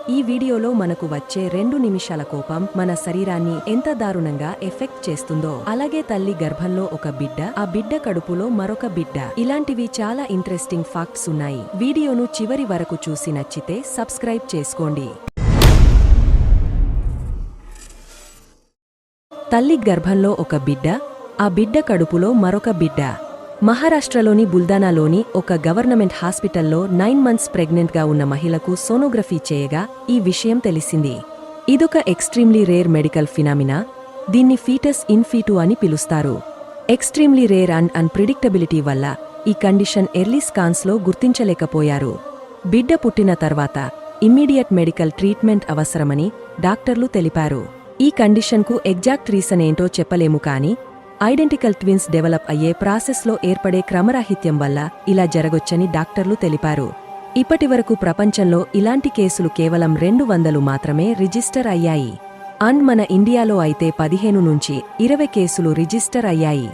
ఈ వీడియోలో మనకు వచ్చే 2 నిమిషాల కోపం మన శరీరాన్ని ఎంత దారుణంగా ఎఫెక్ట్ చేస్తుందో, అలాగే తల్లి గర్భంలో ఒక బిడ్డ, ఆ బిడ్డ కడుపులో మరొక బిడ్డ, ఇలాంటివి చాలా ఇంట్రెస్టింగ్ ఫ్యాక్ట్స్ ఉన్నాయి. వీడియోను చివరి వరకు చూసి నచ్చితే సబ్స్క్రైబ్ చేసుకోండి. తల్లి గర్భంలో ఒక బిడ్డ, ఆ బిడ్డ కడుపులో మరొక బిడ్డ. మహారాష్ట్రలోని బుల్దానాలోని ఒక గవర్నమెంట్ హాస్పిటల్లో 9 మంత్స్ ప్రెగ్నెంట్గా ఉన్న మహిళకు సోనోగ్రఫీ చేయగా ఈ విషయం తెలిసింది. ఇదొక ఎక్స్ట్రీమ్లీ రేర్ మెడికల్ ఫినామినా. దీన్ని ఫీటస్ ఇన్ ఫీటు అని పిలుస్తారు. ఎక్స్ట్రీమ్లీ రేర్ అండ్ అన్ప్రిడిక్టబిలిటీ వల్ల ఈ కండిషన్ ఎర్లీ స్కాన్స్లో గుర్తించలేకపోయారు. బిడ్డ పుట్టిన తర్వాత ఇమ్మీడియట్ మెడికల్ ట్రీట్మెంట్ అవసరమని డాక్టర్లు తెలిపారు. ఈ కండిషన్కు ఎగ్జాక్ట్ రీజన్ ఏంటో చెప్పలేము, కానీ ఐడెంటికల్ ట్విన్స్ డెవలప్ అయ్యే ప్రాసెస్లో ఏర్పడే క్రమరాహిత్యం వల్ల ఇలా జరగొచ్చని డాక్టర్లు తెలిపారు. ఇప్పటివరకు ప్రపంచంలో ఇలాంటి కేసులు కేవలం 200 మాత్రమే రిజిస్టర్ అయ్యాయి. అండ్ మన ఇండియాలో అయితే 15 నుంచి 20 కేసులు రిజిస్టర్ అయ్యాయి.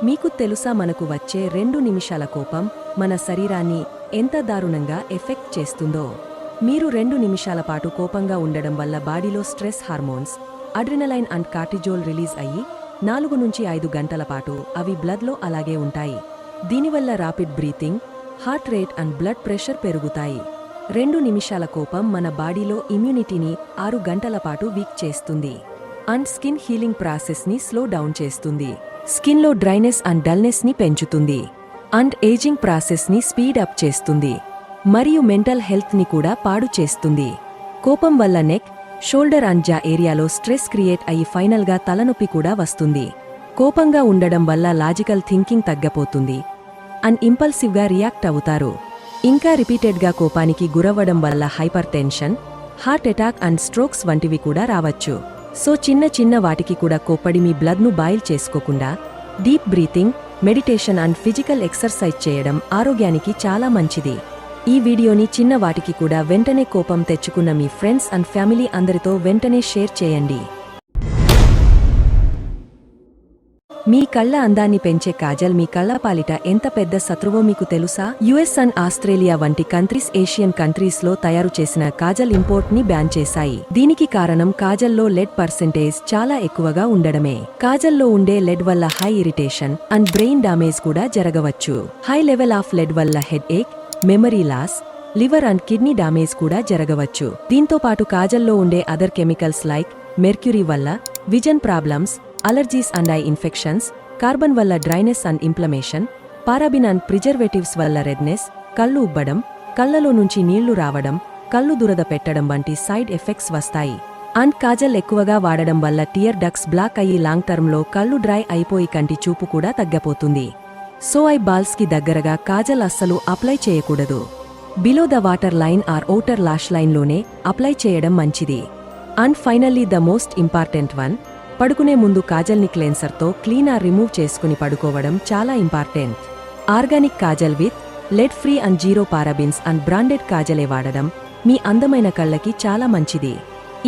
మీకు తెలుసా, మనకు వచ్చే 2 నిమిషాల కోపం మన శరీరాన్ని ఎంత దారుణంగా ఎఫెక్ట్ చేస్తుందో? మీరు 2 నిమిషాల పాటు కోపంగా ఉండడం వల్ల బాడీలో stress hormones adrenaline and cortisol release అయ్యి 4 నుంచి 5 గంటల పాటు అవి బ్లడ్లో అలాగే ఉంటాయి. దీనివల్ల rapid breathing, heart rate and blood pressure పెరుగుతాయి. 2 నిమిషాల కోపం మన బాడీలో ఇమ్యూనిటీని 6 గంటల పాటు వీక్ చేస్తుంది. అండ్ స్కిన్ హీలింగ్ ప్రాసెస్ని స్లో డౌన్ చేస్తుంది. స్కిన్లో డ్రైనెస్ అండ్ డల్నెస్ని పెంచుతుంది. అండ్ ఏజింగ్ ప్రాసెస్ని స్పీడ్ అప్ చేస్తుంది. మరియు మెంటల్ హెల్త్ని కూడా పాడు చేస్తుంది. కోపం వల్ల నెక్, షోల్డర్ అండ్ జా ఏరియాలో స్ట్రెస్ క్రియేట్ అయ్యి ఫైనల్గా తలనొప్పి కూడా వస్తుంది. కోపంగా ఉండడం వల్ల లాజికల్ థింకింగ్ తగ్గపోతుంది. అండ్ ఇంపల్సివ్గా రియాక్ట్ అవుతారు. ఇంకా రిపీటెడ్గా కోపానికి గురవ్వడం వల్ల hyper tension, heart attack and strokes వంటివి కూడా రావచ్చు. సో చిన్న వాటికి కూడా కోప్పడి మీ బ్లడ్ను బాయిల్ చేసుకోకుండా deep breathing, meditation and physical exercise చేయడం ఆరోగ్యానికి చాలా మంచిది. ఈ వీడియోని చిన్న వాటికి కూడా వెంటనే కోపం తెచ్చుకున్న మీ ఫ్రెండ్స్ అండ్ ఫ్యామిలీ అందరితో వెంటనే షేర్ చేయండి. మీ కళ్ళ అందాన్ని పెంచే కాజల్ మీ కళ్ళపాలిట ఎంత పెద్ద శత్రువో మీకు తెలుసా? యుఎస్ అండ్ ఆస్ట్రేలియా వంటి కంట్రీస్ ఏషియన్ కంట్రీస్లో తయారు చేసిన కాజల్ ఇంపోర్ట్ని బ్యాన్ చేశాయి. దీనికి కారణం కాజల్లో లెడ్ పర్సెంటేజ్ చాలా ఎక్కువగా ఉండడమే. కాజల్లో ఉండే లెడ్ వల్ల high irritation and brain damage కూడా జరగవచ్చు. హై లెవెల్ ఆఫ్ లెడ్ వల్ల headache, memory loss, liver and kidney damage కూడా జరగవచ్చు. దీంతో పాటు కాజల్లో ఉండే అదర్ కెమికల్స్ లైక్ మెర్క్యూరీ వల్ల vision problems, allergies and eye infections, carbon వల్ల dryness and inflammation, paraben and preservatives వల్ల రెడ్నెస్, కళ్ళు ఉబ్బడం, కళ్లలో నుంచి నీళ్లు రావడం, కళ్ళు దురద పెట్టడం వంటి సైడ్ ఎఫెక్ట్స్ వస్తాయి. అండ్ కాజల్ ఎక్కువగా వాడడం వల్ల టియర్ డక్స్ బ్లాక్ అయ్యి లాంగ్ టర్మ్లో కళ్ళు డ్రై అయిపోయి కంటి చూపు కూడా తగ్గపోతుంది. సో ఐ బాల్స్కి దగ్గరగా కాజల్ అస్సలు అప్లై చేయకూడదు. Below the water line or outer lash లైన్లోనే అప్లై చేయడం మంచిది. And finally the most important one, పడుకునే ముందు కాజల్ని క్లెన్సర్తో క్లీన్ ఆర్ రిమూవ్ చేసుకుని పడుకోవడం చాలా important. Organic kajal with lead free and zero parabens and branded కాజలే వాడడం మీ అందమైన కళ్ళకి చాలా మంచిది.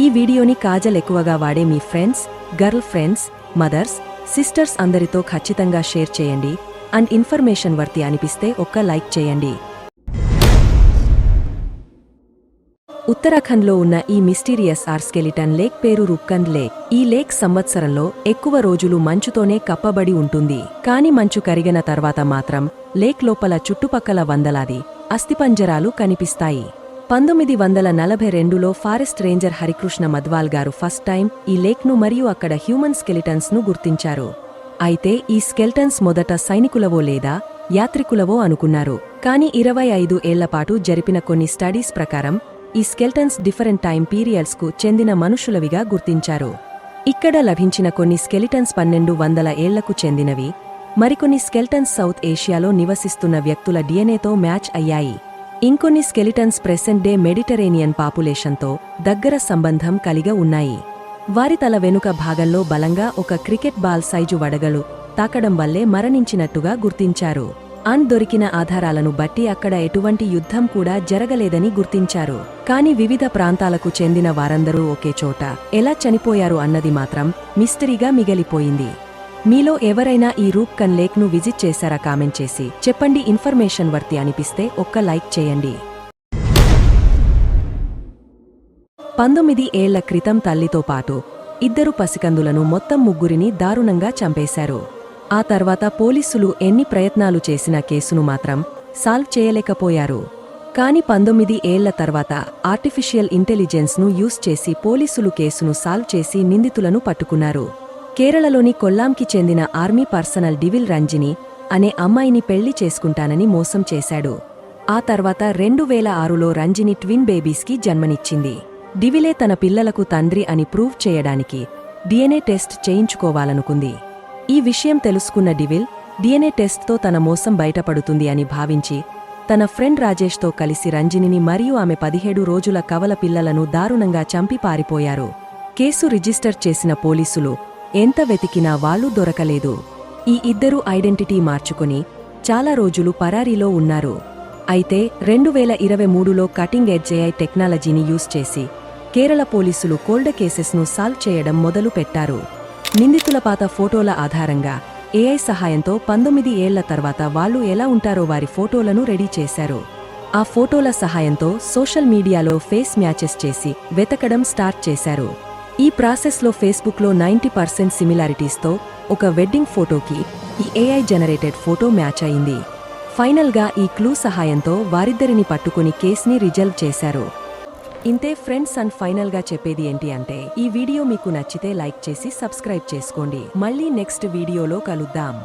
ఈ వీడియోని కాజల్ ఎక్కువగా వాడే మీ friends, girl friends, mothers, sisters అందరితో ఖచ్చితంగా షేర్ చేయండి. అండ్ ఇన్ఫర్మేషన్ వర్తి అనిపిస్తే ఒక్క లైక్ చేయండి. ఉత్తరాఖండ్లో ఉన్న ఈ మిస్టీరియస్ స్కెలిటన్ లేక్ పేరు రుక్కంద్ లేక్. ఈ లేక్ సంవత్సరంలో ఎక్కువ రోజులు మంచుతోనే కప్పబడి ఉంటుంది. కాని మంచు కరిగిన తర్వాత మాత్రం లేక్ లోపల చుట్టుపక్కల వందలాది అస్థిపంజరాలు కనిపిస్తాయి. 1942లో ఫారెస్ట్ రేంజర్ హరికృష్ణ మద్వాల్ గారు ఫస్ట్ టైం ఈ లేక్ను మరియు అక్కడ హ్యూమన్ స్కెలిటన్స్ను గుర్తించారు. అయితే ఈ స్కెల్టన్స్ మొదట సైనికులవో లేదా యాత్రికులవో అనుకున్నారు. కానీ 25 ఏళ్లపాటు జరిపిన కొన్ని స్టడీస్ ప్రకారం ఈ స్కెల్టన్స్ డిఫరెంట్ టైం పీరియడ్స్కు చెందిన మనుషులవిగా గుర్తించారు. ఇక్కడ లభించిన కొన్ని స్కెలిటన్స్ 1200 ఏళ్లకు చెందినవి. మరికొన్ని స్కెల్టన్స్ సౌత్ ఏషియాలో నివసిస్తున్న వ్యక్తుల డిఎన్ఏతో మ్యాచ్ అయ్యాయి. ఇంకొన్ని స్కెలిటన్స్ ప్రెసెంట్ డే మెడిటరేనియన్ పాపులేషన్తో దగ్గర సంబంధం కలిగి ఉన్నాయి. వారి తల వెనుక భాగంలో బలంగా ఒక క్రికెట్ బాల్ సైజు వడగలు తాకడం వల్లే మరణించినట్టుగా గుర్తించారు. అండ్ దొరికిన ఆధారాలను బట్టి అక్కడ ఎటువంటి యుద్ధం కూడా జరగలేదని గుర్తించారు. కాని వివిధ ప్రాంతాలకు చెందిన వారందరూ ఒకే చోట ఎలా చనిపోయారు అన్నది మాత్రం మిస్టరీగా మిగిలిపోయింది. మీలో ఎవరైనా ఈ రూప్కన్ లేక్ను విజిట్ చేశారా? కామెంట్ చేసి చెప్పండి. ఇన్ఫర్మేషన్ వర్తి అనిపిస్తే ఒక్క లైక్ చేయండి. 19 ఏళ్ల క్రితం తల్లితో పాటు 2 పసికందులను మొత్తం 3 దారుణంగా చంపేశారు. ఆ తర్వాత పోలీసులు ఎన్ని ప్రయత్నాలు చేసినా కేసును మాత్రం సాల్వ్ చేయలేకపోయారు. కాని 19 ఏళ్ల తర్వాత ఆర్టిఫిషియల్ ఇంటెలిజెన్స్ను యూస్ చేసి పోలీసులు కేసును సాల్వ్ చేసి నిందితులను పట్టుకున్నారు. కేరళలోని కొల్లాంకి చెందిన ఆర్మీ పర్సనల్ డివిల్ రంజిని అనే అమ్మాయిని పెళ్లి చేసుకుంటానని మోసం చేశాడు. ఆ తర్వాత 2006లో రంజిని ట్విన్ బేబీస్కి జన్మనిచ్చింది. డివిలే తన పిల్లలకు తండ్రి అని ప్రూవ్ చేయడానికి DNA టెస్ట్ చేయించుకోవాలనుకుంది. ఈ విషయం తెలుసుకున్న డివిల్ DNA టెస్ట్తో తన మోసం బయటపడుతుంది అని భావించి తన ఫ్రెండ్ రాజేష్తో కలిసి రంజినిని మరియు ఆమె 17 రోజుల కవల పిల్లలను దారుణంగా చంపి పారిపోయారు. కేసు రిజిస్టర్ చేసిన పోలీసులు ఎంత వెతికినా వాళ్లు దొరకలేదు. ఈ 2 ఐడెంటిటీ మార్చుకుని చాలా రోజులు పరారీలో ఉన్నారు. అయితే 2023లో కటింగ్ ఎడ్జ్ AI టెక్నాలజీని యూస్ చేసి కేరళ పోలీసులు కోల్డ్ కేసెస్ను సాల్వ్ చేయడం మొదలు పెట్టారు. నిందితుల పాత ఫోటోల ఆధారంగా AI సహాయంతో 19 ఏళ్ల తర్వాత వాళ్లు ఎలా ఉంటారో వారి ఫోటోలను రెడీ చేశారు. ఆ ఫోటోల సహాయంతో సోషల్ మీడియాలో ఫేస్ మ్యాచెస్ చేసి వెతకడం స్టార్ట్ చేశారు. ఈ ప్రాసెస్లో ఫేస్బుక్లో 90% సిమిలారిటీస్తో ఒక వెడ్డింగ్ ఫోటోకి ఈ AI జనరేటెడ్ ఫోటో మ్యాచ్ అయింది. ఫైనల్గా ఈ క్లూ సహాయంతో వారిద్దరిని పట్టుకుని కేస్ని రిజల్వ్ చేశారు. ఇంతే ఫ్రెండ్స్. అండ్ ఫైనల్గా చెప్పేది ఏంటి అంటే, ఈ వీడియో మీకు నచ్చితే లైక్ చేసి సబ్స్క్రైబ్ చేసుకోండి. మళ్ళీ నెక్స్ట్ వీడియోలో కలుద్దాం.